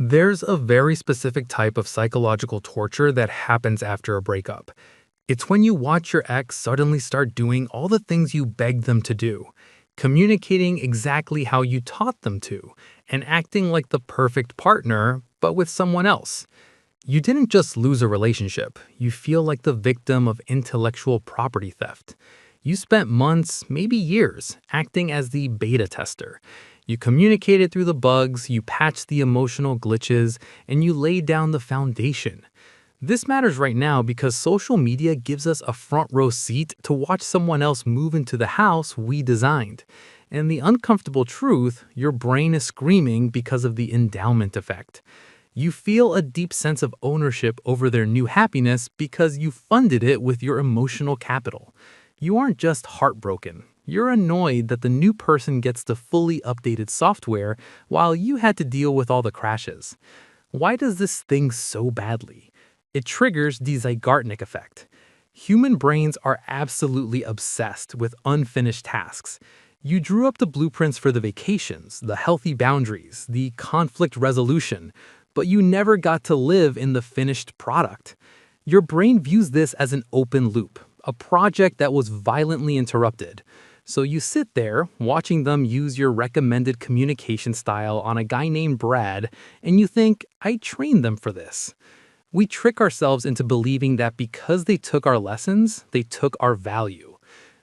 There's a very specific type of psychological torture that happens after a breakup. It's when you watch your ex suddenly start doing all the things you begged them to do, communicating exactly how you taught them to, and acting like the perfect partner, but with someone else. You didn't just lose a relationship, you feel like the victim of intellectual property theft. You spent months, maybe years, acting as the beta tester. You communicated through the bugs, you patched the emotional glitches, and you laid down the foundation. This matters right now because social media gives us a front row seat to watch someone else move into the house we designed. And the uncomfortable truth, your brain is screaming because of the endowment effect. You feel a deep sense of ownership over their new happiness because you funded it with your emotional capital. You aren't just heartbroken. You're annoyed that the new person gets the fully updated software while you had to deal with all the crashes. Why does this sting so badly? It triggers the Zygarnik effect. Human brains are absolutely obsessed with unfinished tasks. You drew up the blueprints for the vacations, the healthy boundaries, the conflict resolution, but you never got to live in the finished product. Your brain views this as an open loop, a project that was violently interrupted. So you sit there watching them use your recommended communication style on a guy named Brad, and you think, I trained them for this. We trick ourselves into believing that because they took our lessons, they took our value.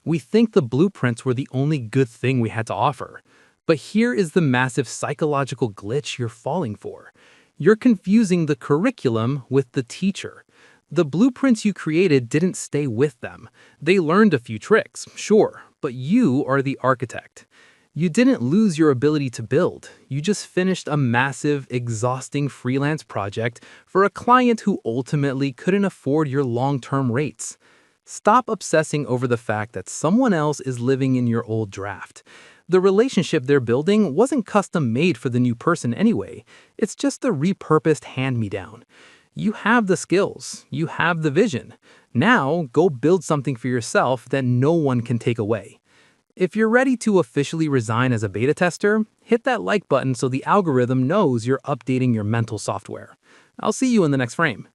We think the blueprints were the only good thing we had to offer. But here is the massive psychological glitch you're falling for. You're confusing the curriculum with the teacher. The blueprints you created didn't stay with them. They learned a few tricks, sure, but you are the architect. You didn't lose your ability to build. You just finished a massive, exhausting freelance project for a client who ultimately couldn't afford your long-term rates. Stop obsessing over the fact that someone else is living in your old draft. The relationship they're building wasn't custom made for the new person anyway. It's just a repurposed hand-me-down. You have the skills. You have the vision. Now, go build something for yourself that no one can take away. If you're ready to officially resign as a beta tester, hit that like button so the algorithm knows you're updating your mental software. I'll see you in the next frame.